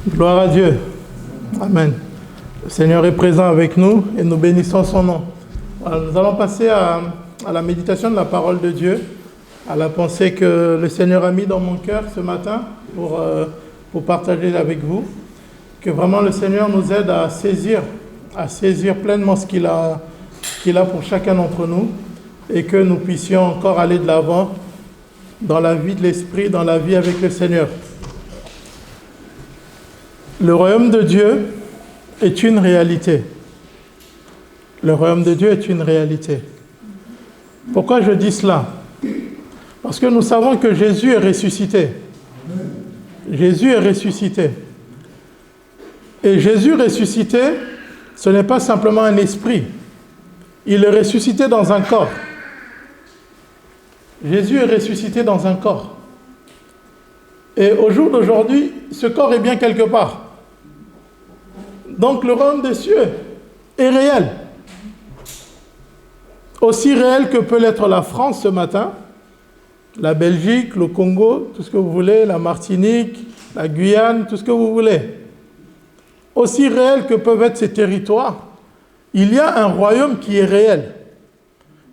Gloire à Dieu. Amen. Le Seigneur est présent avec nous et nous bénissons son nom. Voilà, nous allons passer à la méditation de la parole de Dieu, à la pensée que le Seigneur a mis dans mon cœur ce matin pour partager avec vous. Que vraiment le Seigneur nous aide à saisir pleinement ce qu'il a pour chacun d'entre nous et que nous puissions encore aller de l'avant dans la vie de l'Esprit, dans la vie avec le Seigneur. Le royaume de Dieu est une réalité. Le royaume de Dieu est une réalité. Pourquoi je dis cela? Parce que nous savons que Jésus est ressuscité. Jésus est ressuscité. Et Jésus ressuscité, ce n'est pas simplement un esprit. Il est ressuscité dans un corps. Jésus est ressuscité dans un corps. Et au jour d'aujourd'hui, ce corps est bien quelque part. Donc le royaume des cieux est réel. Aussi réel que peut l'être la France ce matin, la Belgique, le Congo, tout ce que vous voulez, la Martinique, la Guyane, tout ce que vous voulez. Aussi réel que peuvent être ces territoires, il y a un royaume qui est réel.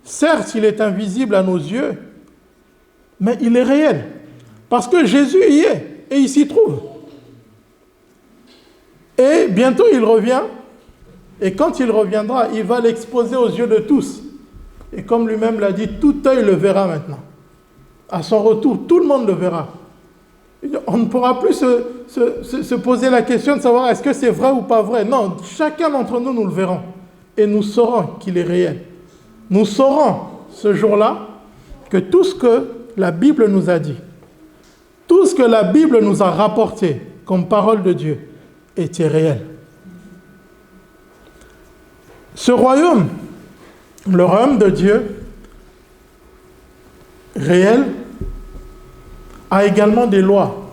Certes, il est invisible à nos yeux, mais il est réel. Parce que Jésus y est et il s'y trouve. Et bientôt il revient, et quand il reviendra, il va l'exposer aux yeux de tous. Et comme lui-même l'a dit, tout œil le verra maintenant. À son retour, tout le monde le verra. On ne pourra plus se poser la question de savoir est-ce que c'est vrai ou pas vrai. Non, chacun d'entre nous, nous le verrons. Et nous saurons qu'il est réel. Nous saurons ce jour-là que tout ce que la Bible nous a dit, tout ce que la Bible nous a rapporté comme parole de Dieu, était réel. Ce royaume, le royaume de Dieu, réel, a également des lois,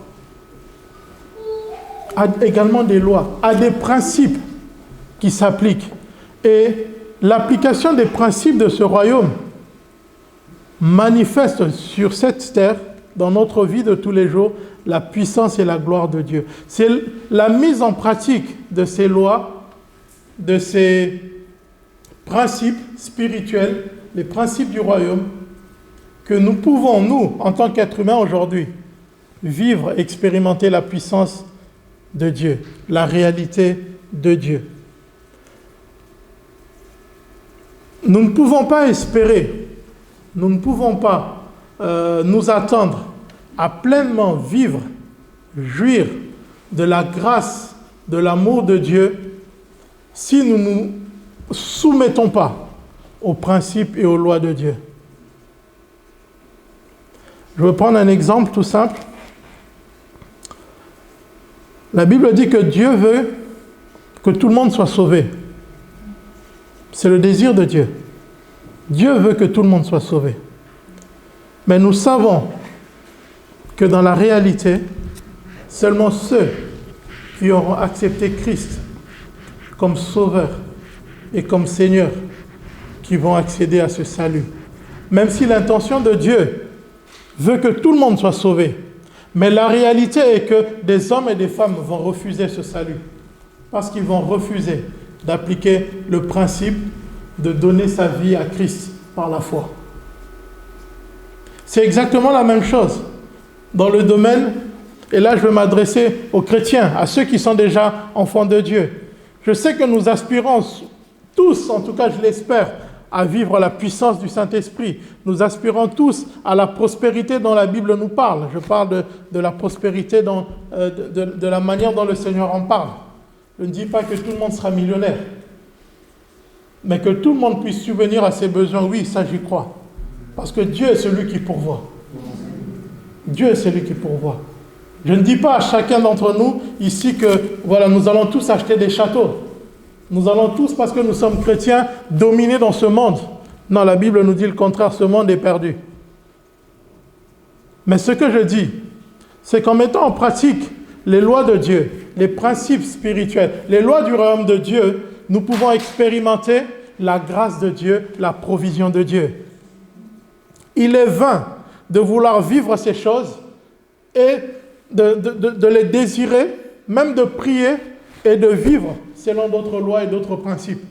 a des principes qui s'appliquent. Et l'application des principes de ce royaume manifeste sur cette terre, dans notre vie de tous les jours, la puissance et la gloire de Dieu. C'est la mise en pratique de ces lois, de ces principes spirituels, les principes du royaume, que nous pouvons, nous, en tant qu'êtres humains aujourd'hui, vivre, expérimenter la puissance de Dieu, la réalité de Dieu. Nous ne pouvons pas espérer, nous ne pouvons pas nous attendre à pleinement vivre, jouir de la grâce, de l'amour de Dieu, si nous ne nous soumettons pas aux principes et aux lois de Dieu. Je vais prendre un exemple tout simple. La Bible dit que Dieu veut que tout le monde soit sauvé. C'est le désir de Dieu. Dieu veut que tout le monde soit sauvé. Mais nous savons que dans la réalité, seulement ceux qui auront accepté Christ comme sauveur et comme Seigneur qui vont accéder à ce salut. Même si l'intention de Dieu veut que tout le monde soit sauvé, mais la réalité est que des hommes et des femmes vont refuser ce salut parce qu'ils vont refuser d'appliquer le principe de donner sa vie à Christ par la foi. C'est exactement la même chose dans le domaine, et là je vais m'adresser aux chrétiens, à ceux qui sont déjà enfants de Dieu. Je sais que nous aspirons tous, en tout cas je l'espère, à vivre la puissance du Saint-Esprit. Nous aspirons tous à la prospérité dont la Bible nous parle. Je parle de la prospérité de la manière dont le Seigneur en parle. Je ne dis pas que tout le monde sera millionnaire, mais que tout le monde puisse subvenir à ses besoins. Oui, ça j'y crois. Parce que Dieu est celui qui pourvoit. Dieu est celui qui pourvoit. Je ne dis pas à chacun d'entre nous ici que voilà, nous allons tous acheter des châteaux. Nous allons tous, parce que nous sommes chrétiens, dominer dans ce monde. Non, la Bible nous dit le contraire, ce monde est perdu. Mais ce que je dis, c'est qu'en mettant en pratique les lois de Dieu, les principes spirituels, les lois du royaume de Dieu, nous pouvons expérimenter la grâce de Dieu, la provision de Dieu. Il est vain de vouloir vivre ces choses et de les désirer, même de prier et de vivre selon d'autres lois et d'autres principes.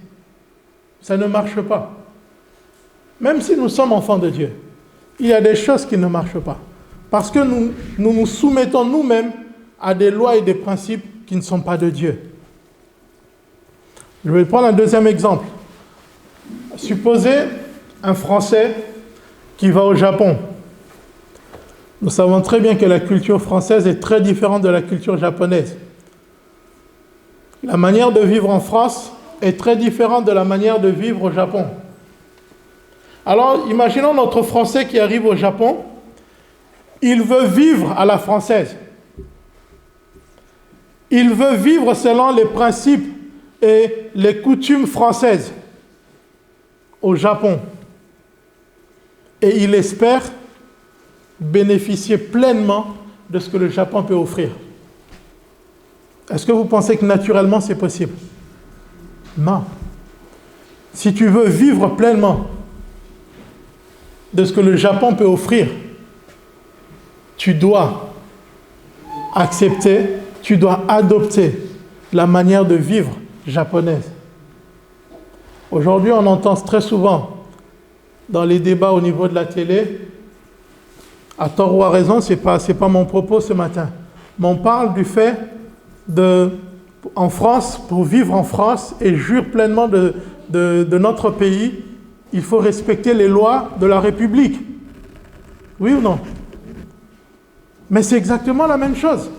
Ça ne marche pas. Même si nous sommes enfants de Dieu, il y a des choses qui ne marchent pas. Parce que nous soumettons nous-mêmes à des lois et des principes qui ne sont pas de Dieu. Je vais prendre un deuxième exemple. Supposez un Français qui va au Japon. Nous savons très bien que la culture française est très différente de la culture japonaise. La manière de vivre en France est très différente de la manière de vivre au Japon. Alors, imaginons notre Français qui arrive au Japon. Il veut vivre à la française. Il veut vivre selon les principes et les coutumes françaises au Japon. Et il espère bénéficier pleinement de ce que le Japon peut offrir. Est-ce que vous pensez que naturellement c'est possible? Non. Si tu veux vivre pleinement de ce que le Japon peut offrir, tu dois accepter, tu dois adopter la manière de vivre japonaise. Aujourd'hui, on entend très souvent dans les débats au niveau de la télé, à tort ou à raison, c'est pas mon propos ce matin, mais on parle du fait en France, pour vivre en France et jure pleinement de notre pays, il faut respecter les lois de la République. Oui ou non? Mais c'est exactement la même chose.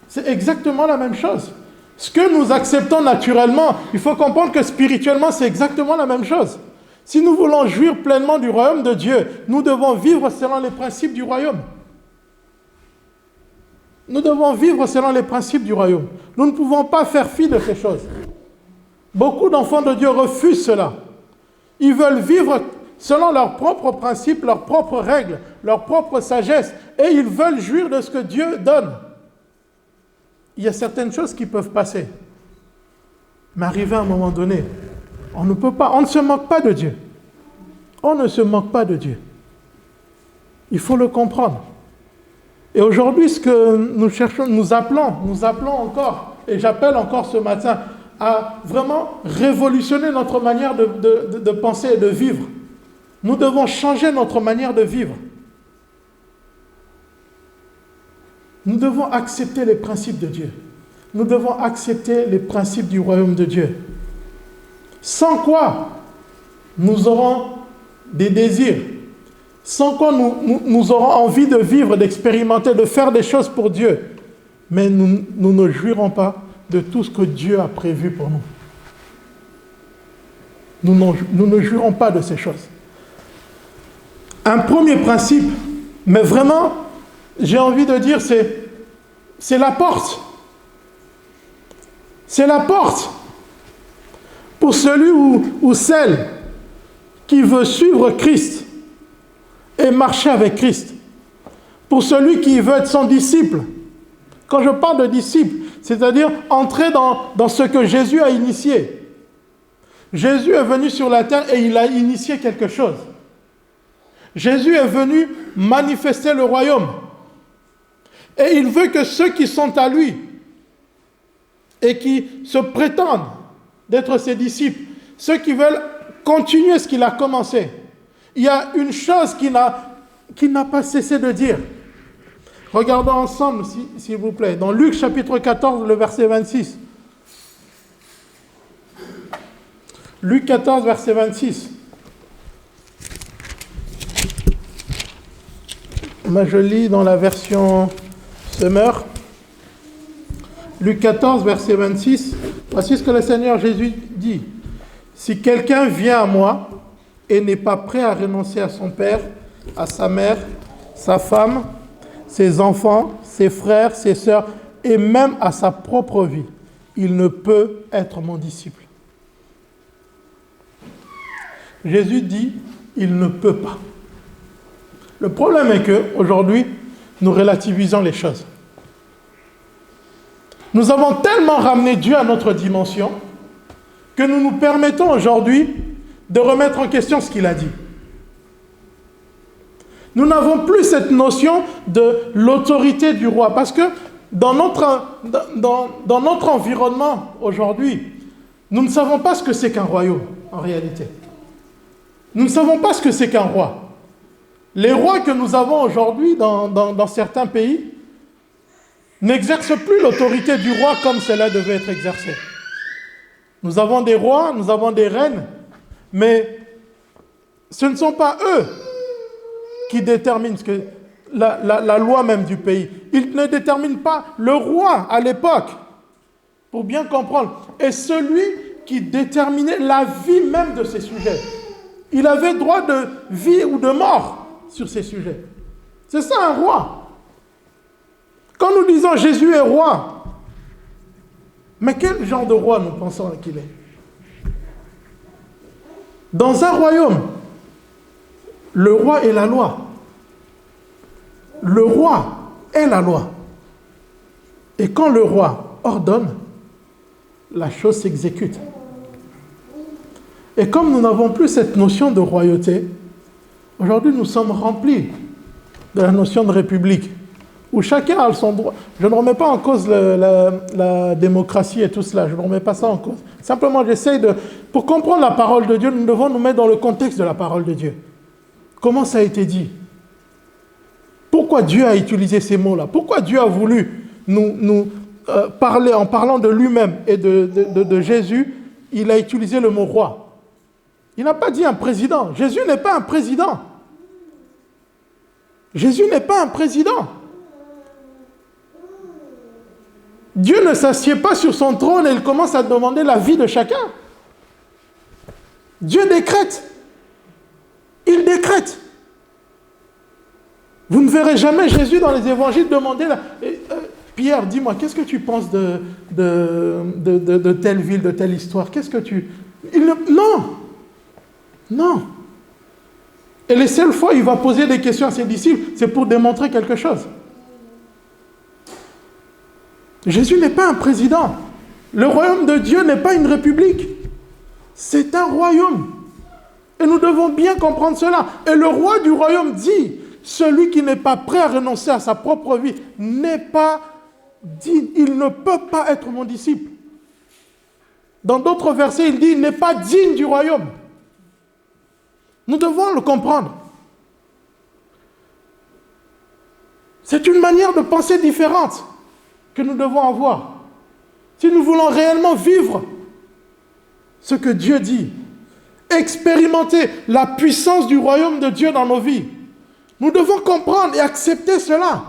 C'est exactement la même chose. Ce que nous acceptons naturellement, il faut comprendre que spirituellement, c'est exactement la même chose. Si nous voulons jouir pleinement du royaume de Dieu, nous devons vivre selon les principes du royaume. Nous devons vivre selon les principes du royaume. Nous ne pouvons pas faire fi de ces choses. Beaucoup d'enfants de Dieu refusent cela. Ils veulent vivre selon leurs propres principes, leurs propres règles, leur propre sagesse, et ils veulent jouir de ce que Dieu donne. Il y a certaines choses qui peuvent passer. Mais arrivé à un moment donné, on ne peut pas, on ne se moque pas de Dieu. On ne se moque pas de Dieu. Il faut le comprendre. Et aujourd'hui, ce que nous cherchons, nous appelons encore, et j'appelle encore ce matin, à vraiment révolutionner notre manière de penser et de vivre. Nous devons changer notre manière de vivre. Nous devons accepter les principes de Dieu. Nous devons accepter les principes du royaume de Dieu. Sans quoi nous aurons des désirs, sans quoi nous aurons envie de vivre, d'expérimenter, de faire des choses pour Dieu. Mais nous ne jouirons pas de tout ce que Dieu a prévu pour nous. Nous ne jouirons pas de ces choses. Un premier principe, mais vraiment, j'ai envie de dire, c'est la porte. C'est la porte. Pour celui ou celle qui veut suivre Christ et marcher avec Christ. Pour celui qui veut être son disciple. Quand je parle de disciple, c'est-à-dire entrer dans ce que Jésus a initié. Jésus est venu sur la terre et il a initié quelque chose. Jésus est venu manifester le royaume. Et il veut que ceux qui sont à lui et qui se prétendent d'être ses disciples, ceux qui veulent continuer ce qu'il a commencé, il y a une chose qu'il n'a pas cessé de dire. Regardons ensemble, s'il vous plaît, dans Luc chapitre 14, le verset 26. Luc 14, verset 26. Moi, je lis dans la version Semeur. Luc 14, verset 26. Voici ce que le Seigneur Jésus dit. Si quelqu'un vient à moi et n'est pas prêt à renoncer à son père, à sa mère, sa femme, ses enfants, ses frères, ses sœurs, et même à sa propre vie, il ne peut être mon disciple. Jésus dit, il ne peut pas. Le problème est qu'aujourd'hui, nous relativisons les choses. Nous avons tellement ramené Dieu à notre dimension que nous nous permettons aujourd'hui de remettre en question ce qu'il a dit. Nous n'avons plus cette notion de l'autorité du roi, parce que dans notre environnement aujourd'hui, nous ne savons pas ce que c'est qu'un royaume, en réalité. Nous ne savons pas ce que c'est qu'un roi. Les rois que nous avons aujourd'hui dans certains pays n'exercent plus l'autorité du roi comme cela devait être exercé. Nous avons des rois, nous avons des reines, mais ce ne sont pas eux qui déterminent la loi même du pays. Ils ne déterminent pas. Le roi, à l'époque, pour bien comprendre, est celui qui déterminait la vie même de ces sujets. Il avait droit de vie ou de mort sur ces sujets. C'est ça un roi. Quand nous disons Jésus est roi, mais quel genre de roi nous pensons qu'il est? Dans un royaume, le roi est la loi. Le roi est la loi. Et quand le roi ordonne, la chose s'exécute. Et comme nous n'avons plus cette notion de royauté, aujourd'hui nous sommes remplis de la notion de république, où chacun a son droit. Je ne remets pas en cause la démocratie et tout cela, je ne remets pas ça en cause. Simplement, pour comprendre la parole de Dieu, nous devons nous mettre dans le contexte de la parole de Dieu. Comment ça a été dit? Pourquoi Dieu a utilisé ces mots-là? Pourquoi Dieu a voulu nous parler, en parlant de lui-même et de Jésus, il a utilisé le mot roi? Il n'a pas dit un président. Jésus n'est pas un président. Jésus n'est pas un président. Dieu ne s'assied pas sur son trône et il commence à demander la vie de chacun. Dieu décrète. Il décrète. Vous ne verrez jamais Jésus dans les évangiles demander Pierre, dis-moi, qu'est-ce que tu penses de telle ville, de telle histoire? Qu'est-ce que tu... Non. Et les seules fois où il va poser des questions à ses disciples, c'est pour démontrer quelque chose. Jésus n'est pas un président. Le royaume de Dieu n'est pas une république. C'est un royaume. Et nous devons bien comprendre cela. Et le roi du royaume dit, celui qui n'est pas prêt à renoncer à sa propre vie n'est pas digne. Il ne peut pas être mon disciple. Dans d'autres versets, il dit, il n'est pas digne du royaume. Nous devons le comprendre. C'est une manière de penser différente que nous devons avoir. Si nous voulons réellement vivre ce que Dieu dit, expérimenter la puissance du royaume de Dieu dans nos vies, nous devons comprendre et accepter cela.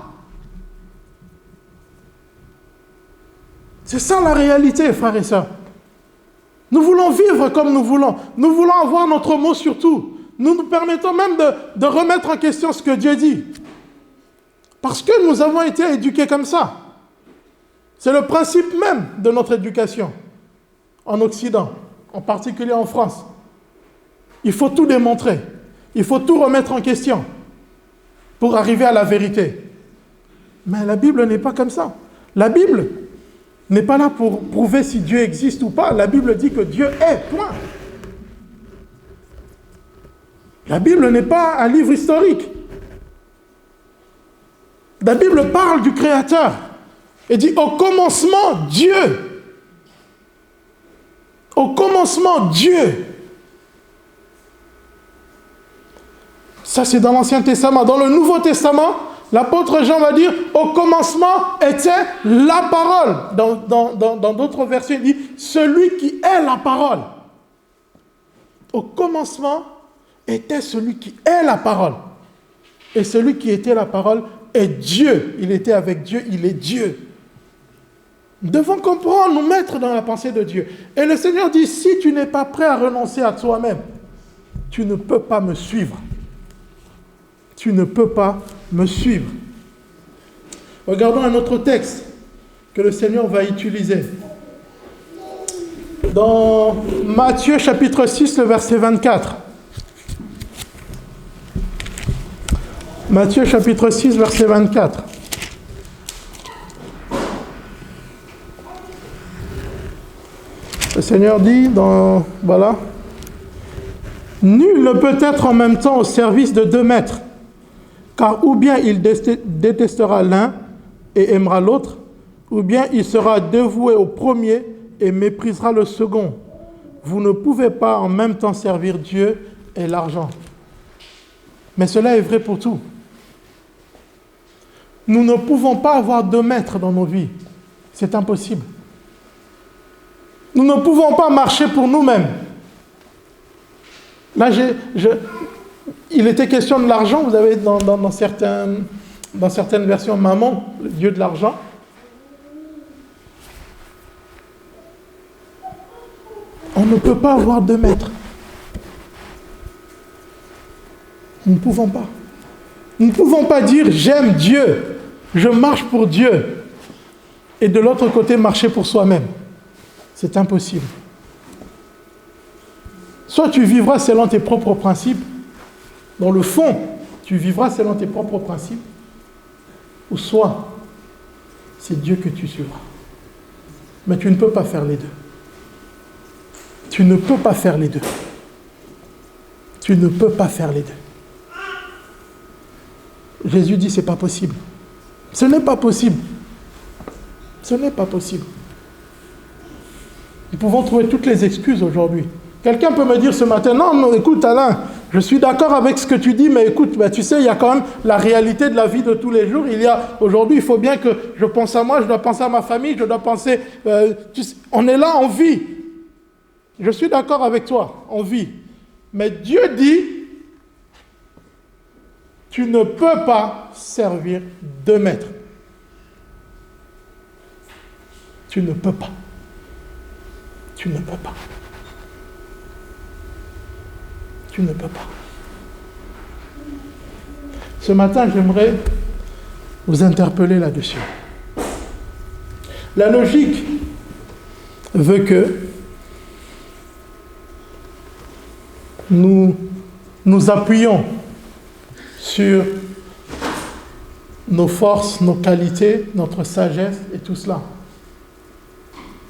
C'est ça la réalité, frères et sœurs. Nous voulons vivre comme nous voulons. Nous voulons avoir notre mot sur tout. Nous nous permettons même de remettre en question ce que Dieu dit. Parce que nous avons été éduqués comme ça. C'est le principe même de notre éducation en Occident, en particulier en France. Il faut tout démontrer. Il faut tout remettre en question pour arriver à la vérité. Mais la Bible n'est pas comme ça. La Bible n'est pas là pour prouver si Dieu existe ou pas. La Bible dit que Dieu est, point. La Bible n'est pas un livre historique. La Bible parle du Créateur et dit au commencement Dieu. Au commencement Dieu. Ça c'est dans l'Ancien Testament. Dans le Nouveau Testament, l'apôtre Jean va dire au commencement était la parole. Dans d'autres versets, il dit celui qui est la parole. Au commencement était celui qui est la parole. Et celui qui était la parole est Dieu. Il était avec Dieu, il est Dieu. Nous devons comprendre, nous mettre dans la pensée de Dieu. Et le Seigneur dit, si tu n'es pas prêt à renoncer à toi-même, tu ne peux pas me suivre. Tu ne peux pas me suivre. Regardons un autre texte que le Seigneur va utiliser. Dans Matthieu chapitre 6, le verset 24. Matthieu chapitre 6, verset 24. Le Seigneur dit voilà. Nul ne peut être en même temps au service de deux maîtres, car ou bien il détestera l'un et aimera l'autre, ou bien il sera dévoué au premier et méprisera le second. Vous ne pouvez pas en même temps servir Dieu et l'argent. Mais cela est vrai pour tout. Nous ne pouvons pas avoir deux maîtres dans nos vies. C'est impossible. Nous ne pouvons pas marcher pour nous-mêmes. Là, il était question de l'argent. Vous avez dans certaines versions Mammon, le dieu de l'argent. On ne peut pas avoir deux maîtres. Nous ne pouvons pas. Nous ne pouvons pas dire « j'aime Dieu, je marche pour Dieu » et de l'autre côté marcher pour soi-même. C'est impossible. Soit tu vivras selon tes propres principes, dans le fond, tu vivras selon tes propres principes, ou soit c'est Dieu que tu suivras. Mais tu ne peux pas faire les deux. Tu ne peux pas faire les deux. Tu ne peux pas faire les deux. Jésus dit, c'est pas possible. Ce n'est pas possible. Ce n'est pas possible. Nous pouvons trouver toutes les excuses aujourd'hui. Quelqu'un peut me dire ce matin, non, écoute Alain, je suis d'accord avec ce que tu dis, mais écoute, tu sais, il y a quand même la réalité de la vie de tous les jours. Aujourd'hui, il faut bien que je pense à moi, je dois penser à ma famille, je dois penser... on est là, on vit. Je suis d'accord avec toi, on vit. Mais Dieu dit, tu ne peux pas servir deux maîtres. Tu ne peux pas. Tu ne peux pas. Tu ne peux pas. Ce matin, j'aimerais vous interpeller là-dessus. La logique veut que nous nous appuyons sur nos forces, nos qualités, notre sagesse et tout cela.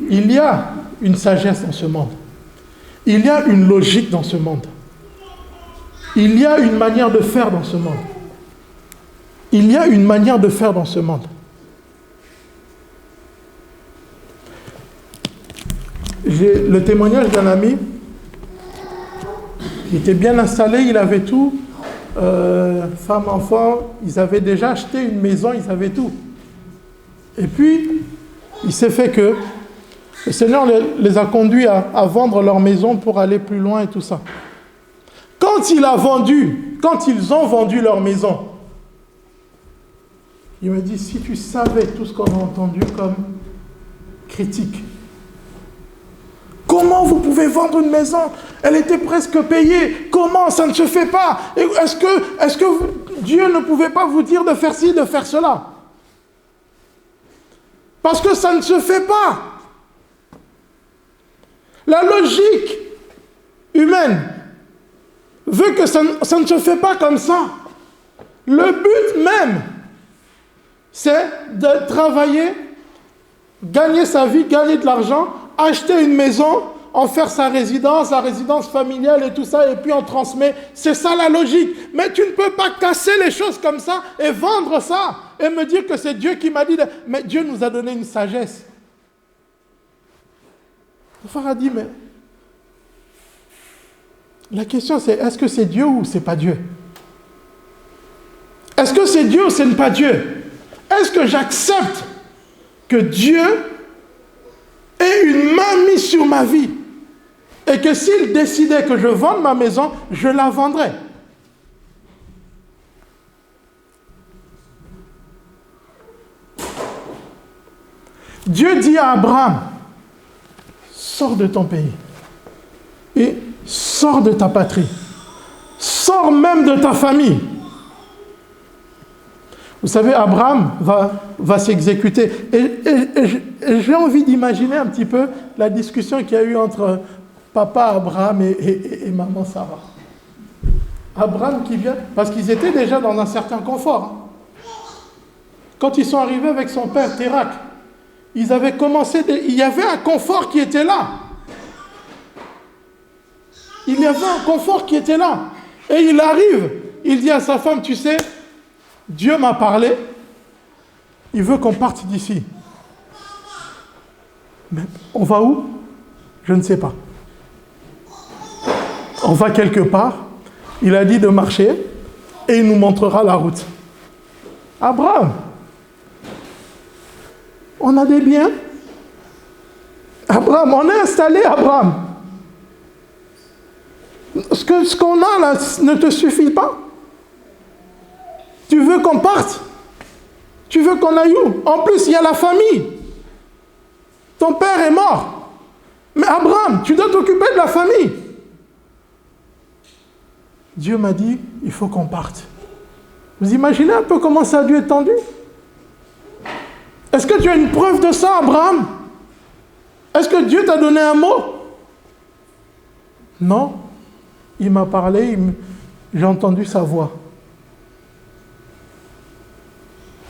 Il y a une sagesse dans ce monde. Il y a une logique dans ce monde. Il y a une manière de faire dans ce monde. Il y a une manière de faire dans ce monde. J'ai le témoignage d'un ami qui était bien installé, il avait tout, femme, enfant, ils avaient déjà acheté une maison, ils avaient tout. Et puis, il s'est fait que le Seigneur les a conduits à vendre leur maison pour aller plus loin et tout ça. Quand ils ont vendu leur maison, il m'a dit, si tu savais tout ce qu'on a entendu comme critique, comment vous pouvez vendre une maison? Elle était presque payée. Comment? Ça ne se fait pas. Est-ce que Dieu ne pouvait pas vous dire de faire ci, de faire cela? Parce que ça ne se fait pas. La logique humaine veut que ça ne se fait pas comme ça. Le but même, c'est de travailler, gagner sa vie, gagner de l'argent, acheter une maison, en faire sa résidence, la résidence familiale et tout ça, et puis on transmet. C'est ça la logique. Mais tu ne peux pas casser les choses comme ça et vendre ça et me dire que c'est Dieu qui m'a dit... Mais Dieu nous a donné une sagesse. Le frère a dit, mais... La question c'est, est-ce que c'est Dieu ou c'est pas Dieu? Est-ce que c'est Dieu ou ce n'est pas Dieu? Est-ce que j'accepte que Dieu ait une main mise sur ma vie et que s'il décidait que je vende ma maison, je la vendrais? Dieu dit à Abraham, sors de ton pays et sors de ta patrie, sors même de ta famille. Vous savez, Abraham va s'exécuter. Et j'ai envie d'imaginer un petit peu la discussion qu'il y a eu entre papa Abraham et maman Sarah. Abraham qui vient, parce qu'ils étaient déjà dans un certain confort. Quand ils sont arrivés avec son père Térak, ils avaient commencé, il y avait un confort qui était là. Il y avait un confort qui était là. Et il arrive, il dit à sa femme, tu sais, Dieu m'a parlé, il veut qu'on parte d'ici. Mais on va où? Je ne sais pas. On va quelque part. Il a dit de marcher et il nous montrera la route. Abraham, on a des biens. Abraham, on est installé, Abraham. Ce qu'on a là ne te suffit pas. Tu veux qu'on parte? Tu veux qu'on aille où? En plus, il y a la famille. Ton père est mort. Mais Abraham, tu dois t'occuper de la famille. Dieu m'a dit, il faut qu'on parte. Vous imaginez un peu comment ça a dû être tendu? Est-ce que tu as une preuve de ça, Abraham? Est-ce que Dieu t'a donné un mot? Non. Il m'a parlé, j'ai entendu sa voix.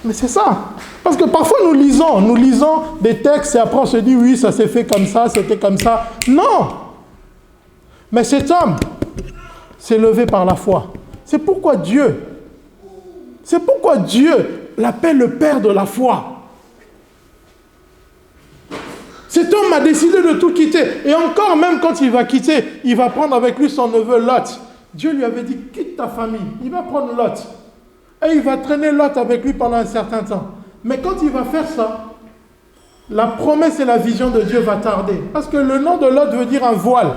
Mais c'est ça. Parce que parfois nous lisons des textes et après on se dit oui, ça s'est fait comme ça, c'était comme ça. Non. Mais cet homme s'est levé par la foi. C'est pourquoi Dieu l'appelle le père de la foi. Cet homme a décidé de tout quitter. Et encore, même quand il va quitter, il va prendre avec lui son neveu Lot. Dieu lui avait dit, quitte ta famille. Il va prendre Lot. Et il va traîner Lot avec lui pendant un certain temps. Mais quand il va faire ça, la promesse et la vision de Dieu va tarder. Parce que le nom de Lot veut dire un voile.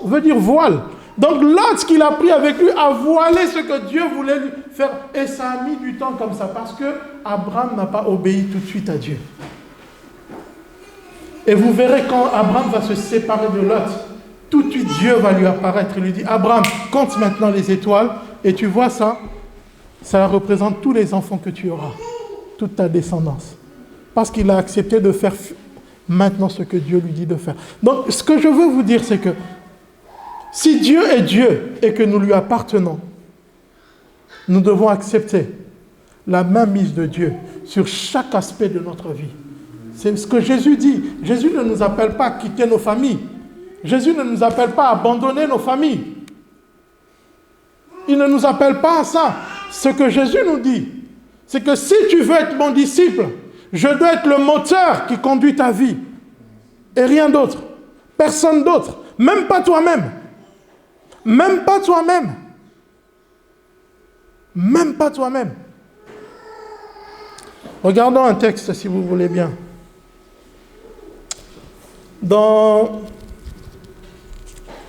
Veut dire voile. Donc Lot, ce qu'il a pris avec lui, a voilé ce que Dieu voulait lui faire. Et ça a mis du temps comme ça. Parce que Abraham n'a pas obéi tout de suite à Dieu. Et vous verrez quand Abraham va se séparer de Lot, tout de suite Dieu va lui apparaître et lui dit, Abraham, compte maintenant les étoiles, et tu vois ça, ça représente tous les enfants que tu auras, toute ta descendance. Parce qu'il a accepté de faire maintenant ce que Dieu lui dit de faire. Donc, ce que je veux vous dire, c'est que si Dieu est Dieu et que nous lui appartenons, nous devons accepter la mainmise de Dieu sur chaque aspect de notre vie. C'est ce que Jésus dit. Jésus ne nous appelle pas à quitter nos familles. Jésus ne nous appelle pas à abandonner nos familles. Il ne nous appelle pas à ça. Ce que Jésus nous dit, c'est que si tu veux être mon disciple, je dois être le moteur qui conduit ta vie. Et rien d'autre. Personne d'autre. Même pas toi-même. Même pas toi-même. Même pas toi-même. Regardons un texte, si vous voulez bien. Dans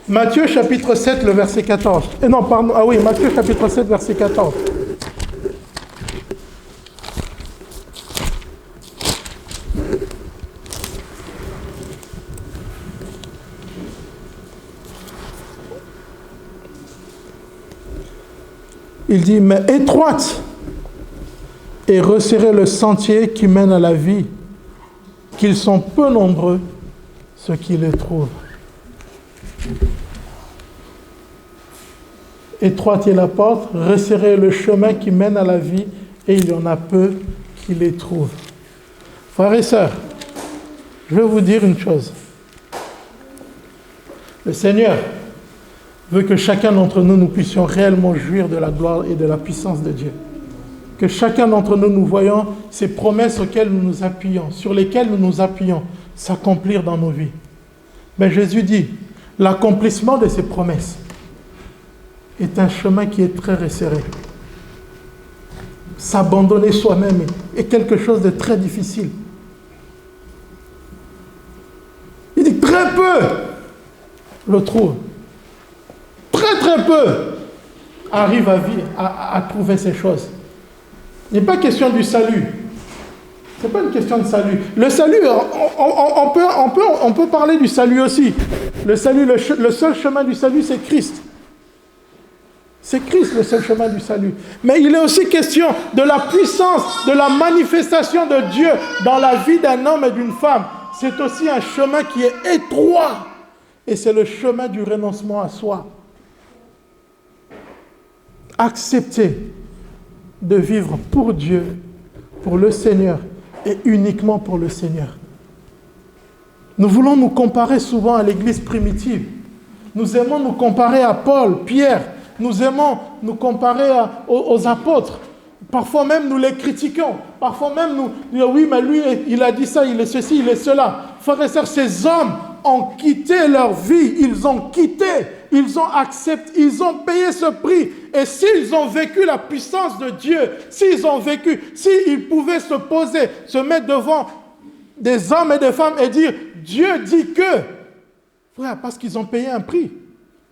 Matthieu chapitre 7, le verset 14. Matthieu chapitre 7, verset 14. Il dit, mais étroite et resserrez le sentier qui mène à la vie, qu'ils sont peu nombreux ceux qui le trouvent. Étroite est la porte, resserrez le chemin qui mène à la vie, et il y en a peu qui les trouvent. Frères et sœurs, je vais vous dire une chose. Le Seigneur veut que chacun d'entre nous, nous puissions réellement jouir de la gloire et de la puissance de Dieu. Que chacun d'entre nous, nous voyons ces promesses auxquelles nous nous appuyons, sur lesquelles nous nous appuyons, s'accomplir dans nos vies. Mais Jésus dit, l'accomplissement de ces promesses est un chemin qui est très resserré. S'abandonner soi-même est quelque chose de très difficile. Il dit, très peu le trouvent. Très très peu arrivent à trouver ces choses. Il n'est pas question du salut. Ce n'est pas une question de salut. Le salut, on peut parler du salut aussi. Le salut, le seul chemin du salut, c'est Christ. C'est Christ le seul chemin du salut. Mais il est aussi question de la puissance, de la manifestation de Dieu dans la vie d'un homme et d'une femme. C'est aussi un chemin qui est étroit. Et c'est le chemin du renoncement à soi. Accepter de vivre pour Dieu, pour le Seigneur et uniquement pour le Seigneur. Nous voulons nous comparer souvent à l'église primitive. Nous aimons nous comparer à Paul, Pierre. Nous aimons nous comparer aux apôtres. Parfois même, nous les critiquons. Parfois même, nous disons, oui, mais lui, il a dit ça, il est ceci, il est cela. Frères et sœurs, ces hommes ont quitté leur vie. Ils ont quitté, ils ont accepté, ils ont payé ce prix. Et s'ils ont vécu la puissance de Dieu, s'ils pouvaient se poser, se mettre devant des hommes et des femmes et dire, Dieu dit que, frère, parce qu'ils ont payé un prix.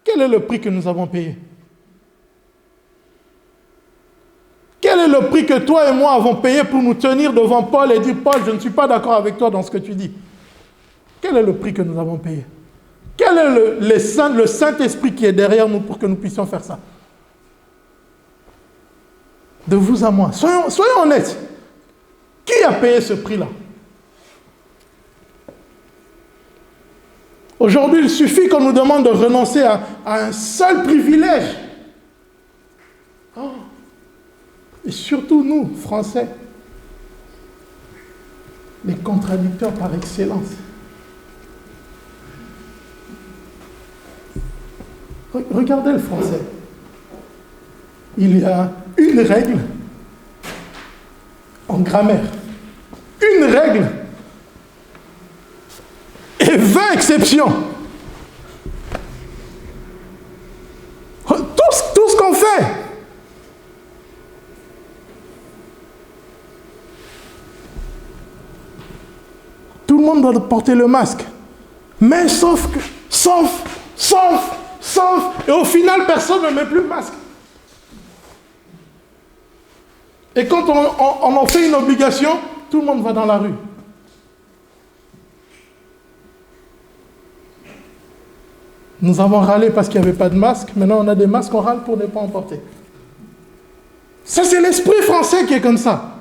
Quel est le prix que nous avons payé? Quel est le prix que toi et moi avons payé pour nous tenir devant Paul et dire, Paul, je ne suis pas d'accord avec toi dans ce que tu dis? Quel est le prix que nous avons payé? Quel est le Saint-Esprit qui est derrière nous pour que nous puissions faire ça? De vous à moi. Soyons honnêtes. Qui a payé ce prix-là? Aujourd'hui, il suffit qu'on nous demande de renoncer à un seul privilège. Oh. Et surtout nous, Français, les contradicteurs par excellence. Regardez le français. Il y a une règle en grammaire. Une règle et 20 exceptions. Tout ce qu'on fait. Tout le monde doit porter le masque. Mais sauf, et au final, personne ne met plus le masque. Et quand on en fait une obligation, tout le monde va dans la rue. Nous avons râlé parce qu'il n'y avait pas de masque. Maintenant, on a des masques, on râle pour ne pas en porter. Ça, c'est l'esprit français qui est comme ça.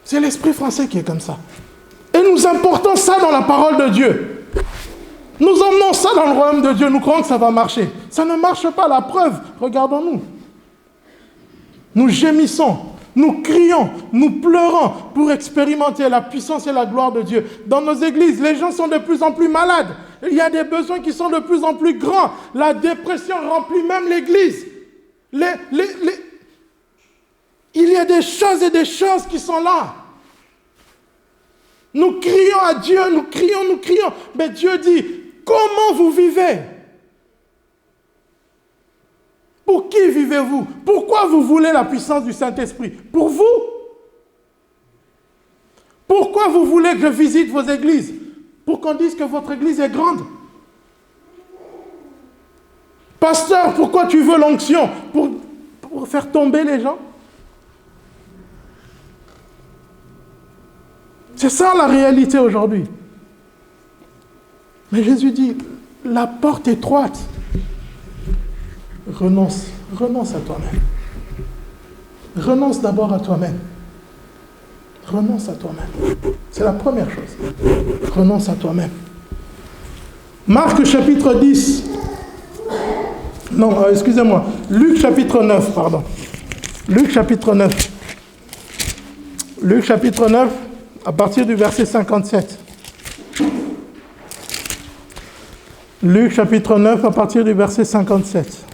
C'est l'esprit français qui est comme ça. Et nous importons ça dans la parole de Dieu. Nous emmenons ça dans le royaume de Dieu. Nous croyons que ça va marcher. Ça ne marche pas, la preuve. Regardons-nous. Nous gémissons, nous crions, nous pleurons pour expérimenter la puissance et la gloire de Dieu. Dans nos églises, les gens sont de plus en plus malades. Il y a des besoins qui sont de plus en plus grands. La dépression remplit même l'église. Il y a des choses qui sont là. Nous crions à Dieu, nous crions. Mais Dieu dit, comment vous vivez? Pour qui vivez-vous? Pourquoi vous voulez la puissance du Saint-Esprit? Pour vous? Pourquoi vous voulez que je visite vos églises? Pour qu'on dise que votre église est grande. Pasteur, pourquoi tu veux l'onction? Pour faire tomber les gens? C'est ça la réalité aujourd'hui. Mais Jésus dit, la porte étroite. Renonce à toi-même. Renonce d'abord à toi-même. Renonce à toi-même. C'est la première chose. Renonce à toi-même. Marc chapitre 10. Non, excusez-moi. Luc chapitre 9, pardon. Luc chapitre 9. Luc chapitre 9, à partir du verset 57. Luc chapitre 9, à partir du verset 57.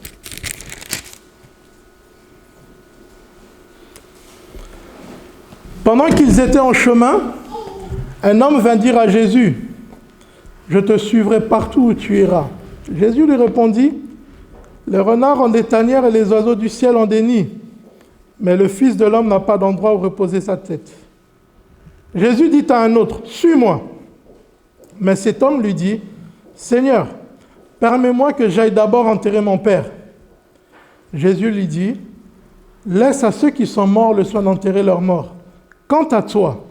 Pendant qu'ils étaient en chemin, un homme vint dire à Jésus, « Je te suivrai partout où tu iras. » Jésus lui répondit, « Les renards ont des tanières et les oiseaux du ciel ont des nids, mais le Fils de l'homme n'a pas d'endroit où reposer sa tête. » Jésus dit à un autre, « Suis-moi. » Mais cet homme lui dit, « Seigneur, permets-moi que j'aille d'abord enterrer mon père. » Jésus lui dit, « Laisse à ceux qui sont morts le soin d'enterrer leurs morts. Quant à toi,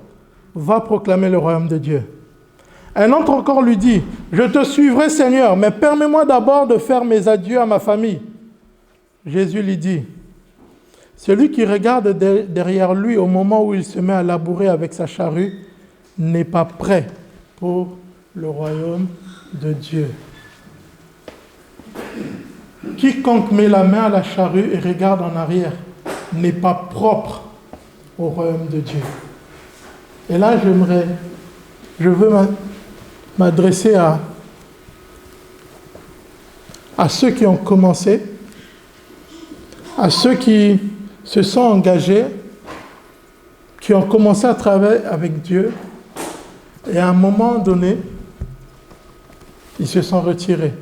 va proclamer le royaume de Dieu. » Un autre encore lui dit, « Je te suivrai, Seigneur, mais permets-moi d'abord de faire mes adieux à ma famille. » Jésus lui dit, « Celui qui regarde derrière lui au moment où il se met à labourer avec sa charrue n'est pas prêt pour le royaume de Dieu. Quiconque met la main à la charrue et regarde en arrière n'est pas propre au royaume de Dieu. » Et là, je veux m'adresser à ceux qui ont commencé, à ceux qui se sont engagés, qui ont commencé à travailler avec Dieu, et à un moment donné, ils se sont retirés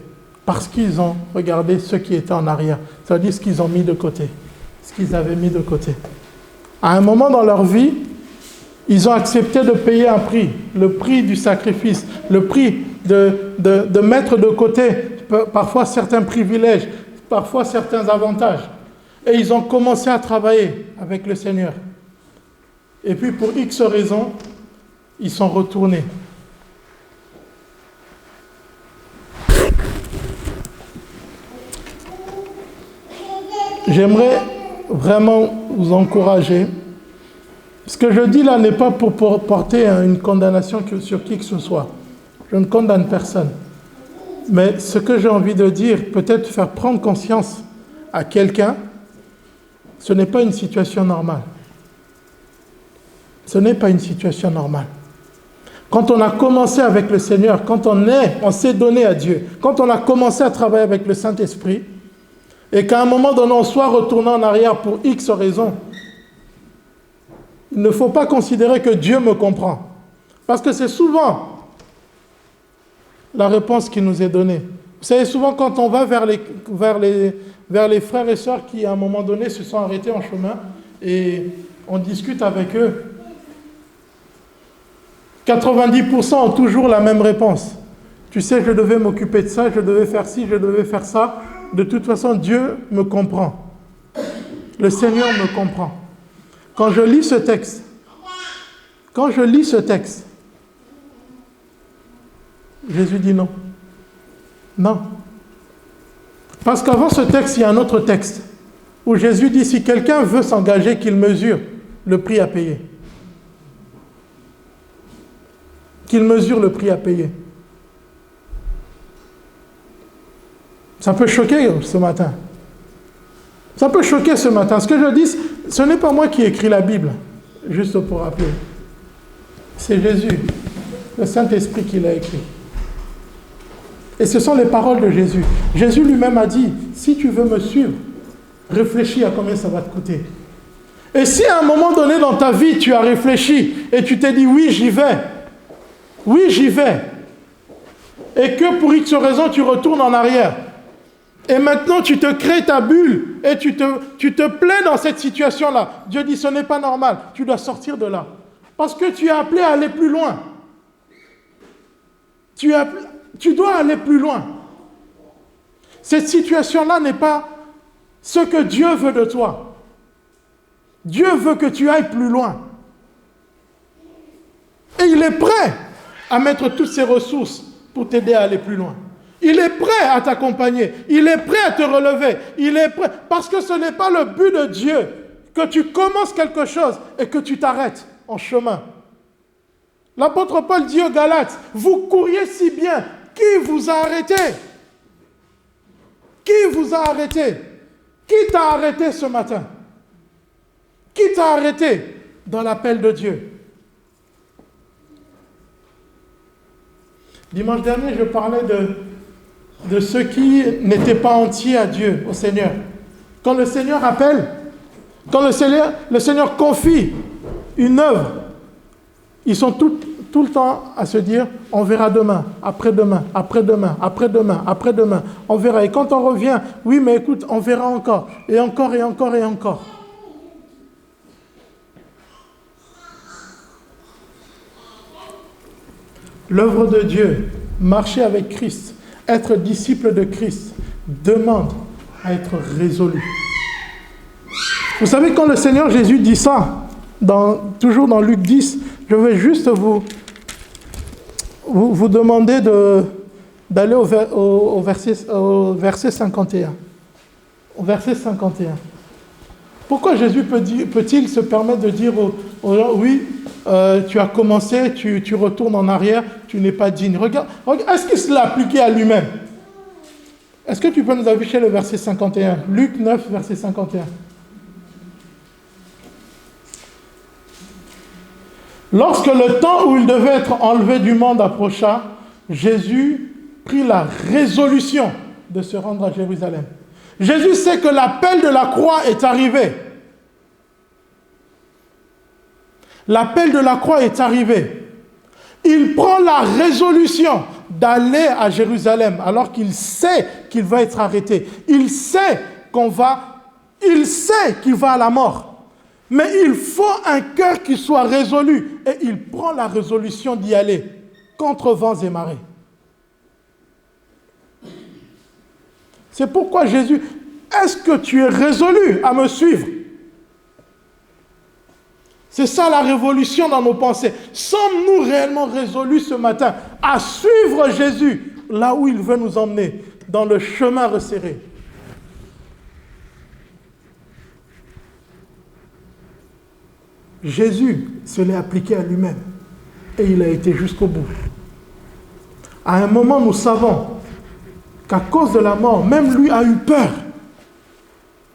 parce qu'ils ont regardé ce qui était en arrière, c'est-à-dire ce qu'ils ont mis de côté, ce qu'ils avaient mis de côté. À un moment dans leur vie, ils ont accepté de payer un prix, le prix du sacrifice, le prix de mettre de côté parfois certains privilèges, parfois certains avantages. Et ils ont commencé à travailler avec le Seigneur. Et puis pour X raisons, ils sont retournés. J'aimerais vraiment vous encourager. Ce que je dis là n'est pas pour porter une condamnation sur qui que ce soit. Je ne condamne personne. Mais ce que j'ai envie de dire, peut-être faire prendre conscience à quelqu'un, ce n'est pas une situation normale. Ce n'est pas une situation normale. Quand on a commencé avec le Seigneur, quand on s'est donné à Dieu, quand on a commencé à travailler avec le Saint-Esprit, et qu'à un moment donné, on soit retourné en arrière pour X raisons, il ne faut pas considérer que Dieu me comprend. Parce que c'est souvent la réponse qui nous est donnée. Vous savez, souvent quand on va vers les frères et sœurs qui, à un moment donné, se sont arrêtés en chemin et on discute avec eux, 90% ont toujours la même réponse. Tu sais, je devais m'occuper de ça, je devais faire ci, je devais faire ça. De toute façon, Dieu me comprend. Le Seigneur me comprend. Quand je lis ce texte, Jésus dit non. Non. Parce qu'avant ce texte, il y a un autre texte où Jésus dit, si quelqu'un veut s'engager, qu'il mesure le prix à payer. Qu'il mesure le prix à payer. Ça peut choquer ce matin. Ça peut choquer ce matin. Ce que je dis, ce n'est pas moi qui ai écrit la Bible, juste pour rappeler. C'est Jésus, le Saint-Esprit qui l'a écrit. Et ce sont les paroles de Jésus. Jésus lui-même a dit, si tu veux me suivre, réfléchis à combien ça va te coûter. Et si à un moment donné dans ta vie, tu as réfléchi et tu t'es dit, oui, j'y vais, et que pour X raison, tu retournes en arrière, et maintenant tu te crées ta bulle, et tu te plais dans cette situation-là, Dieu dit, ce n'est pas normal, tu dois sortir de là. Parce que tu es appelé à aller plus loin. Tu dois aller plus loin. Cette situation-là n'est pas ce que Dieu veut de toi. Dieu veut que tu ailles plus loin. Et il est prêt à mettre toutes ses ressources pour t'aider à aller plus loin. Il est prêt à t'accompagner. Il est prêt à te relever. Il est prêt. Parce que ce n'est pas le but de Dieu que tu commences quelque chose et que tu t'arrêtes en chemin. L'apôtre Paul dit aux Galates, vous couriez si bien. Qui vous a arrêté? Qui vous a arrêté? Qui t'a arrêté ce matin? Qui t'a arrêté dans l'appel de Dieu? Dimanche dernier, je parlais de ceux qui n'étaient pas entiers à Dieu, au Seigneur. Quand le Seigneur appelle, quand le Seigneur confie une œuvre, ils sont tout le temps à se dire, on verra demain, après-demain, après-demain, après-demain, après-demain, on verra. Et quand on revient, oui, mais écoute, on verra encore, et encore, et encore, et encore. L'œuvre de Dieu, marcher avec Christ, être disciple de Christ, demande à être résolu. Vous savez, quand le Seigneur Jésus dit ça, toujours dans Luc 10, je vais juste vous demander d'aller au verset 51. Au verset 51. Pourquoi Jésus peut-il se permettre de dire aux gens, oui, tu as commencé, tu retournes en arrière, tu n'es pas digne. Regarde, est-ce qu'il se l'a appliqué à lui-même? Est-ce que tu peux nous afficher le verset 51? Luc 9, verset 51. Lorsque le temps où il devait être enlevé du monde approcha, Jésus prit la résolution de se rendre à Jérusalem. Jésus sait que l'appel de la croix est arrivé. L'appel de la croix est arrivé. Il prend la résolution d'aller à Jérusalem alors qu'il sait qu'il va être arrêté. Il sait qu'il va à la mort. Mais il faut un cœur qui soit résolu. Et il prend la résolution d'y aller contre vents et marées. C'est pourquoi Jésus, est-ce que tu es résolu à me suivre? C'est ça la révolution dans nos pensées. Sommes-nous réellement résolus ce matin à suivre Jésus là où il veut nous emmener, dans le chemin resserré? Jésus se l'est appliqué à lui-même et il a été jusqu'au bout. À un moment, nous savons qu'à cause de la mort, même lui a eu peur.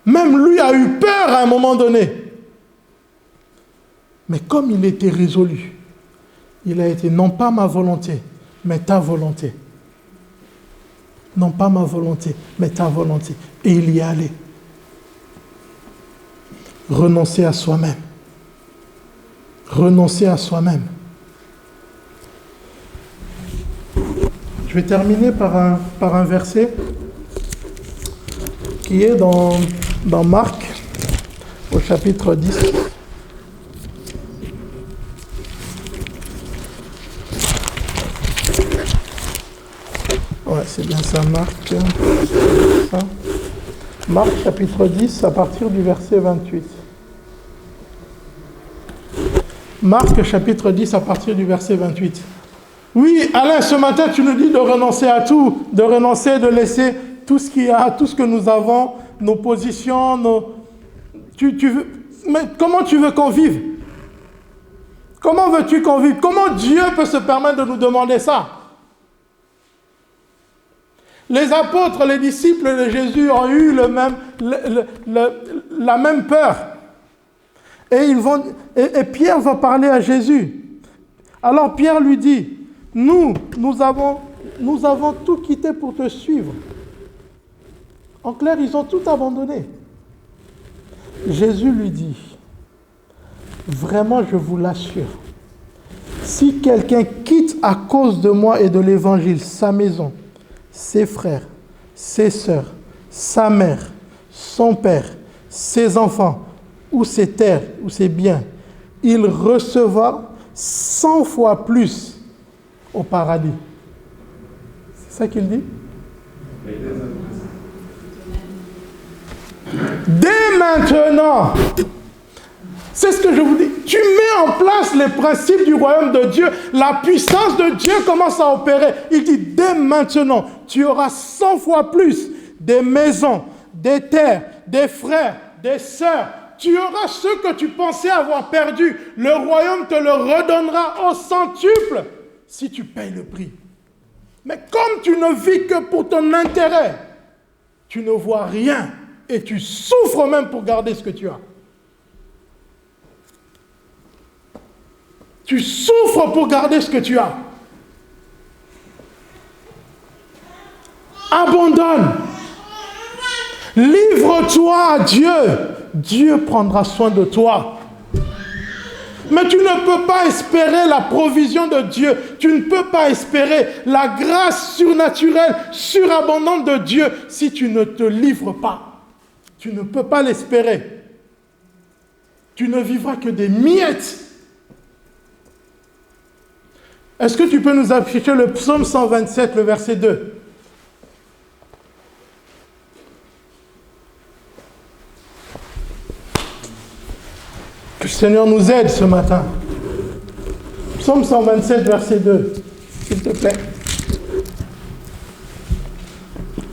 Même lui a eu peur à un moment donné. Mais comme il était résolu, il a été non pas ma volonté, mais ta volonté. Non pas ma volonté, mais ta volonté. Et il y est allé. Renoncer à soi-même. Renoncer à soi-même. Je vais terminer par un verset qui est dans Marc, au chapitre 10. Ouais, c'est bien ça, Marc. Marc, chapitre 10, à partir du verset 28. Marc, chapitre 10, à partir du verset 28. Oui, Alain, ce matin, tu nous dis de renoncer à tout, de renoncer, de laisser tout ce qu'il y a, tout ce que nous avons, nos positions, mais comment tu veux qu'on vive? Comment veux-tu qu'on vive? Comment Dieu peut se permettre de nous demander ça? Les apôtres, les disciples de Jésus ont eu la même peur. Et Pierre va parler à Jésus. Alors Pierre lui dit, nous avons tout quitté pour te suivre. En clair, ils ont tout abandonné. Jésus lui dit, vraiment, je vous l'assure, si quelqu'un quitte à cause de moi et de l'évangile sa maison, ses frères, ses sœurs, sa mère, son père, ses enfants, ou ses terres, ou ses biens, il recevra 100 fois plus au paradis. C'est ça qu'il dit? Dès maintenant, c'est ce que je vous dis. Tu mets en place les principes du royaume de Dieu. La puissance de Dieu commence à opérer. Il dit, dès maintenant, tu auras 100 fois plus des maisons, des terres, des frères, des sœurs. Tu auras ce que tu pensais avoir perdu. Le royaume te le redonnera au centuple si tu payes le prix. Mais comme tu ne vis que pour ton intérêt, tu ne vois rien et tu souffres même pour garder ce que tu as. Tu souffres pour garder ce que tu as. Abandonne. Livre-toi à Dieu. Dieu prendra soin de toi. Mais tu ne peux pas espérer la provision de Dieu. Tu ne peux pas espérer la grâce surnaturelle, surabondante de Dieu si tu ne te livres pas. Tu ne peux pas l'espérer. Tu ne vivras que des miettes. Est-ce que tu peux nous afficher le psaume 127, le verset 2? Que le Seigneur nous aide ce matin. Psaume 127, verset 2, s'il te plaît.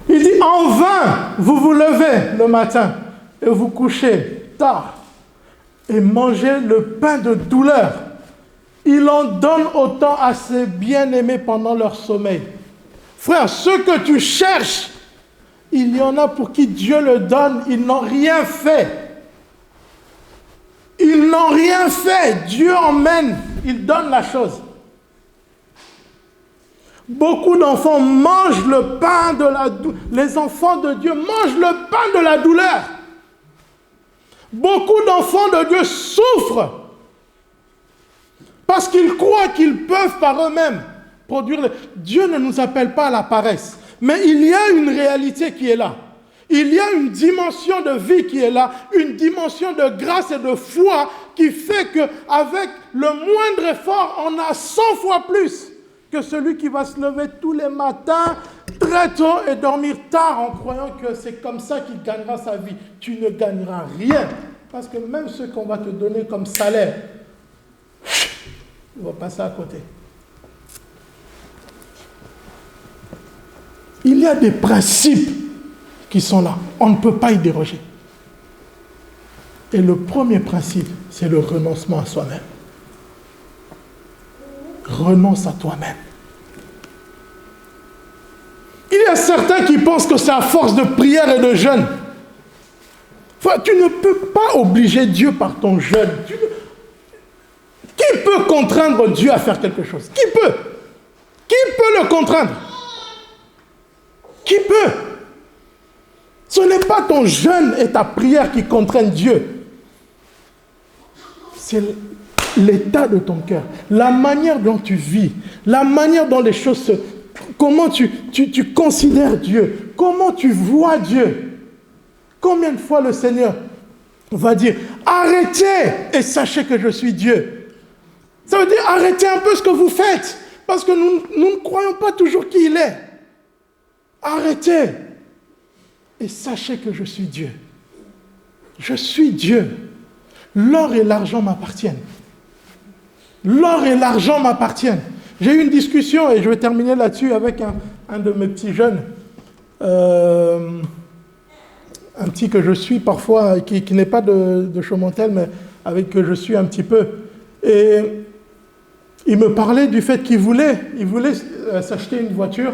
Il dit, en vain, vous vous levez le matin et vous couchez tard et mangez le pain de douleur. Il en donne autant à ses bien-aimés pendant leur sommeil. Frère, ce que tu cherches, il y en a pour qui Dieu le donne, ils n'ont rien fait. Ils n'ont rien fait. Dieu emmène, il donne la chose. Beaucoup d'enfants mangent le pain de la douleur. Les enfants de Dieu mangent le pain de la douleur. Beaucoup d'enfants de Dieu souffrent Parce qu'ils croient qu'ils peuvent par eux-mêmes produire. Dieu ne nous appelle pas à la paresse. Mais il y a une réalité qui est là. Il y a une dimension de vie qui est là, une dimension de grâce et de foi qui fait qu'avec le moindre effort, on a 100 fois plus que celui qui va se lever tous les matins très tôt et dormir tard en croyant que c'est comme ça qu'il gagnera sa vie. Tu ne gagneras rien. Parce que même ce qu'on va te donner comme salaire, on va passer à côté. Il y a des principes qui sont là. On ne peut pas y déroger. Et le premier principe, c'est le renoncement à soi-même. Renonce à toi-même. Il y a certains qui pensent que c'est à force de prière et de jeûne. Enfin, tu ne peux pas obliger Dieu par ton jeûne. Qui peut contraindre Dieu à faire quelque chose? Qui peut? Qui peut le contraindre? Qui peut? Ce n'est pas ton jeûne et ta prière qui contraignent Dieu. C'est l'état de ton cœur, la manière dont tu vis, la manière dont les choses se... Comment tu considères Dieu, comment tu vois Dieu. Combien de fois le Seigneur va dire « Arrêtez et sachez que je suis Dieu ». Ça veut dire « Arrêtez un peu ce que vous faites ». Parce que nous ne croyons pas toujours qui il est. Arrêtez et sachez que je suis Dieu. Je suis Dieu. L'or et l'argent m'appartiennent. L'or et l'argent m'appartiennent. J'ai eu une discussion, et je vais terminer là-dessus, avec un de mes petits jeunes. Un petit que je suis parfois, qui n'est pas de Chaumontel, mais avec que je suis un petit peu. Et il me parlait du fait qu'il voulait s'acheter une voiture,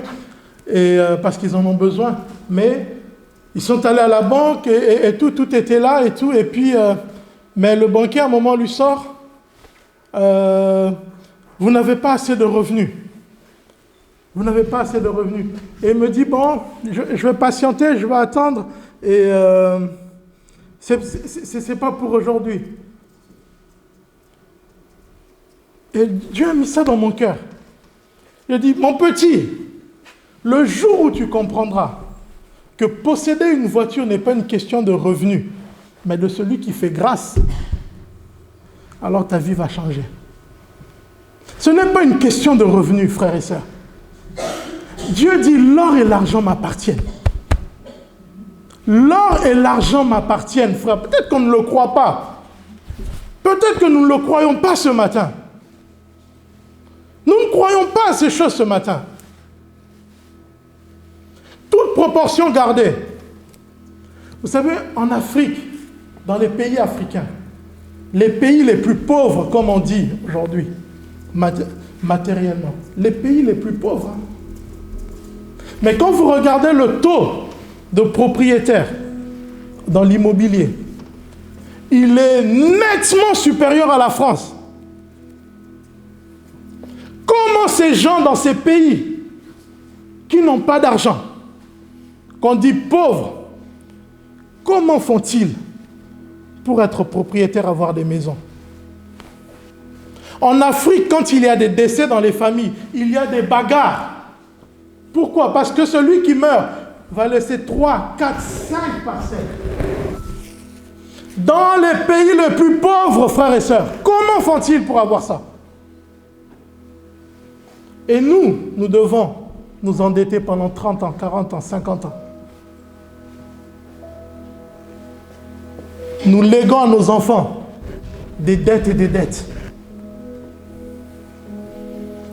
parce qu'ils en ont besoin. Mais ils sont allés à la banque, et tout était là, et tout. Et puis, mais le banquier, à un moment, lui sort... vous n'avez pas assez de revenus. Vous n'avez pas assez de revenus. Et il me dit, bon, je vais patienter, je vais attendre, et c'est pas pour aujourd'hui. Et Dieu a mis ça dans mon cœur. Il a dit, mon petit, le jour où tu comprendras que posséder une voiture n'est pas une question de revenus, mais de celui qui fait grâce, alors ta vie va changer. Ce n'est pas une question de revenus, frères et sœurs. Dieu dit, l'or et l'argent m'appartiennent. L'or et l'argent m'appartiennent, frère. Peut-être qu'on ne le croit pas. Peut-être que nous ne le croyons pas ce matin. Nous ne croyons pas à ces choses ce matin. Toute proportion gardée. Vous savez, en Afrique, dans les pays africains, les pays les plus pauvres, comme on dit aujourd'hui, matériellement, les pays les plus pauvres. Mais quand vous regardez le taux de propriétaires dans l'immobilier, il est nettement supérieur à la France. Comment ces gens dans ces pays qui n'ont pas d'argent, qu'on dit pauvres, comment font-ils pour être propriétaires, avoir des maisons? En Afrique, quand il y a des décès dans les familles, il y a des bagarres. Pourquoi? Parce que celui qui meurt va laisser 3, 4, 5 parcelles. Dans les pays les plus pauvres, frères et sœurs, comment font-ils pour avoir ça? Et nous devons nous endetter pendant 30 ans, 40 ans, 50 ans. Nous léguons à nos enfants des dettes et des dettes.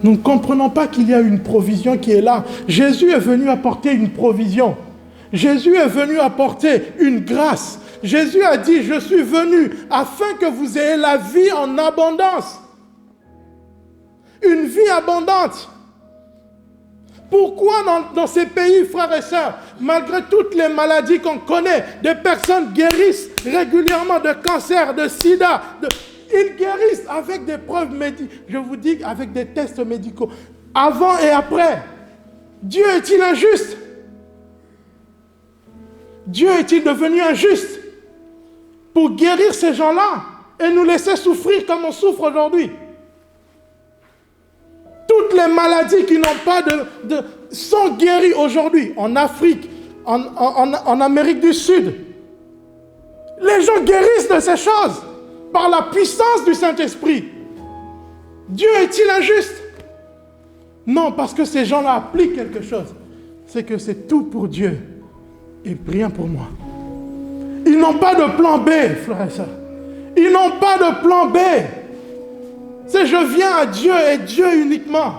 Nous ne comprenons pas qu'il y a une provision qui est là. Jésus est venu apporter une provision. Jésus est venu apporter une grâce. Jésus a dit, je suis venu afin que vous ayez la vie en abondance. Une vie abondante. Pourquoi dans ces pays, frères et sœurs, malgré toutes les maladies qu'on connaît, des personnes guérissent régulièrement de cancer, de sida, ils guérissent avec des preuves médicales, je vous dis, avec des tests médicaux, avant et après. Dieu est-il injuste? Dieu est-il devenu injuste pour guérir ces gens-là et nous laisser souffrir comme on souffre aujourd'hui? Toutes les maladies qui n'ont pas sont guéries aujourd'hui en Afrique, en Amérique du Sud. Les gens guérissent de ces choses par la puissance du Saint-Esprit. Dieu est-il injuste? Non, parce que ces gens-là appliquent quelque chose. C'est que c'est tout pour Dieu et rien pour moi. Ils n'ont pas de plan B, frères et sœurs. Ils n'ont pas de plan B. C'est je viens à Dieu et Dieu uniquement.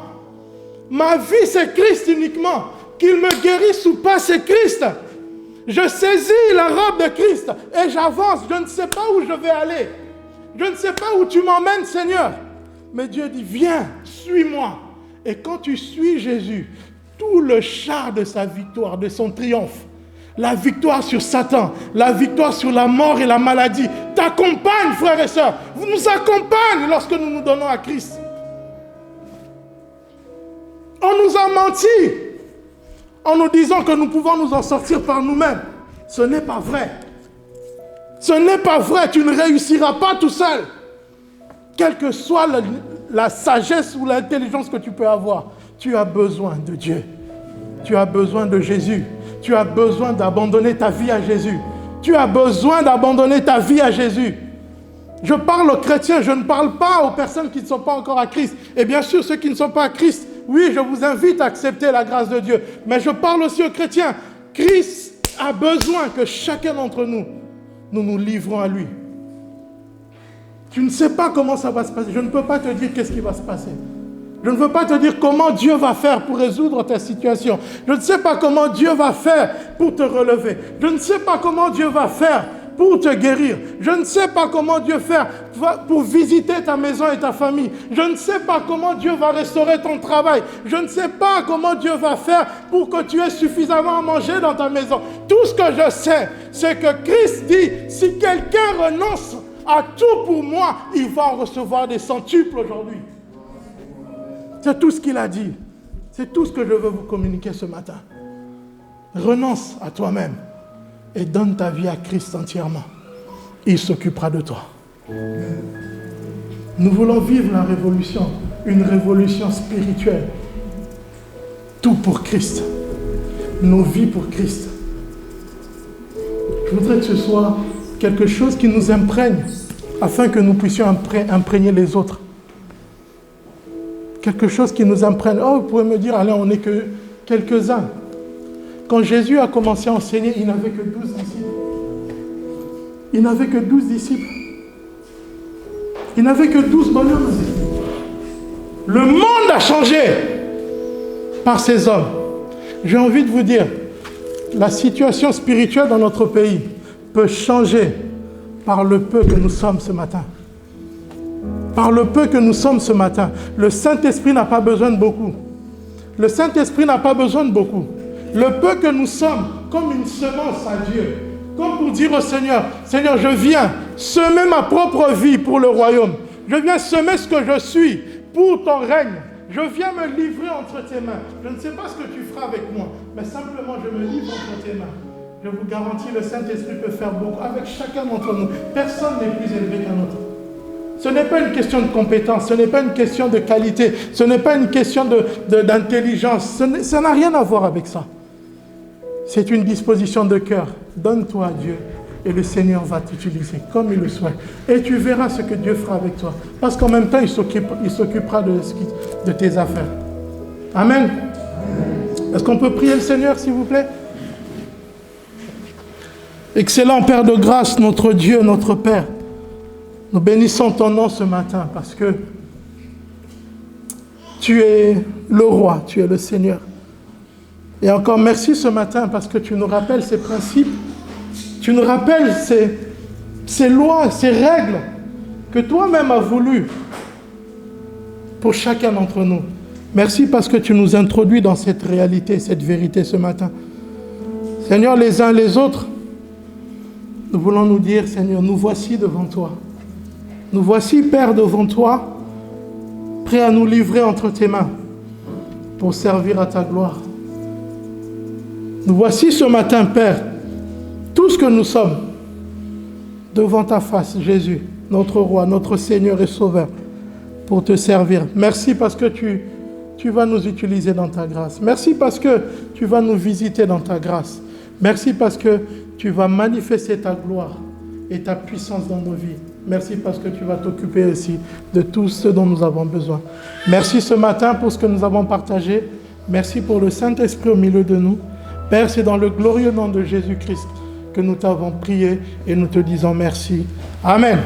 Ma vie, c'est Christ uniquement. Qu'il me guérisse ou pas, c'est Christ. Je saisis la robe de Christ et j'avance. Je ne sais pas où je vais aller. Je ne sais pas où tu m'emmènes, Seigneur. Mais Dieu dit, viens, suis-moi. Et quand tu suis Jésus, tout le char de sa victoire, de son triomphe, la victoire sur Satan, la victoire sur la mort et la maladie, t'accompagne, frères et sœurs. Vous nous accompagnez lorsque nous nous donnons à Christ. On nous a menti en nous disant que nous pouvons nous en sortir par nous-mêmes. Ce n'est pas vrai. Ce n'est pas vrai. Tu ne réussiras pas tout seul. Quelle que soit la sagesse ou l'intelligence que tu peux avoir, tu as besoin de Dieu. Tu as besoin de Jésus. Tu as besoin d'abandonner ta vie à Jésus. Tu as besoin d'abandonner ta vie à Jésus. Je parle aux chrétiens, je ne parle pas aux personnes qui ne sont pas encore à Christ. Et bien sûr, ceux qui ne sont pas à Christ, oui, je vous invite à accepter la grâce de Dieu. Mais je parle aussi aux chrétiens. Christ a besoin que chacun d'entre nous, nous livrons à lui. Tu ne sais pas comment ça va se passer. Je ne peux pas te dire qu'est-ce qui va se passer. Je ne veux pas te dire comment Dieu va faire pour résoudre ta situation. Je ne sais pas comment Dieu va faire pour te relever. Je ne sais pas comment Dieu va faire pour te guérir. Je ne sais pas comment Dieu va faire pour visiter ta maison et ta famille. Je ne sais pas comment Dieu va restaurer ton travail. Je ne sais pas comment Dieu va faire pour que tu aies suffisamment à manger dans ta maison. Tout ce que je sais, c'est que Christ dit, si quelqu'un renonce à tout pour moi, il va en recevoir des centuples aujourd'hui. C'est tout ce qu'il a dit. C'est tout ce que je veux vous communiquer ce matin. Renonce à toi-même et donne ta vie à Christ entièrement. Il s'occupera de toi. Nous voulons vivre la révolution, une révolution spirituelle. Tout pour Christ. Nos vies pour Christ. Je voudrais que ce soit quelque chose qui nous imprègne afin que nous puissions imprégner les autres. Quelque chose qui nous imprègne. Oh, vous pouvez me dire, allez, on n'est que quelques-uns. Quand Jésus a commencé à enseigner, il n'avait que 12 disciples. Il n'avait que 12 disciples. Il n'avait que 12 bonhommes. Le monde a changé par ces hommes. J'ai envie de vous dire, la situation spirituelle dans notre pays peut changer par le peu que nous sommes ce matin. Par le peu que nous sommes ce matin. Le Saint-Esprit n'a pas besoin de beaucoup. Le Saint-Esprit n'a pas besoin de beaucoup. Le peu que nous sommes, comme une semence à Dieu. Comme pour dire au Seigneur, Seigneur, je viens semer ma propre vie pour le royaume. Je viens semer ce que je suis pour ton règne. Je viens me livrer entre tes mains. Je ne sais pas ce que tu feras avec moi, mais simplement je me livre entre tes mains. Je vous garantis, le Saint-Esprit peut faire beaucoup avec chacun d'entre nous. Personne n'est plus élevé qu'un autre. Ce n'est pas une question de compétence, ce n'est pas une question de qualité, ce n'est pas une question d'intelligence. Ça n'a rien à voir avec ça. C'est une disposition de cœur. Donne-toi à Dieu et le Seigneur va t'utiliser comme il le souhaite. Et tu verras ce que Dieu fera avec toi. Parce qu'en même temps, il s'occupera de tes affaires. Amen. Est-ce qu'on peut prier le Seigneur, s'il vous plaît? Excellent Père de grâce, notre Dieu, notre Père. Nous bénissons ton nom ce matin parce que tu es le roi, tu es le Seigneur. Et encore merci ce matin parce que tu nous rappelles ces principes, tu nous rappelles ces lois, ces règles que toi-même as voulu pour chacun d'entre nous. Merci parce que tu nous introduis dans cette réalité, cette vérité ce matin. Seigneur, les uns les autres, nous voulons nous dire, Seigneur, nous voici devant toi. Nous voici, Père, devant toi, prêts à nous livrer entre tes mains pour servir à ta gloire. Nous voici ce matin, Père, tout ce que nous sommes devant ta face, Jésus, notre Roi, notre Seigneur et Sauveur, pour te servir. Merci parce que tu tu vas nous utiliser dans ta grâce. Merci parce que tu vas nous visiter dans ta grâce. Merci parce que tu vas manifester ta gloire et ta puissance dans nos vies. Merci parce que tu vas t'occuper aussi de tout ce dont nous avons besoin. Merci ce matin pour ce que nous avons partagé. Merci pour le Saint-Esprit au milieu de nous. Père, c'est dans le glorieux nom de Jésus-Christ que nous t'avons prié et nous te disons merci. Amen.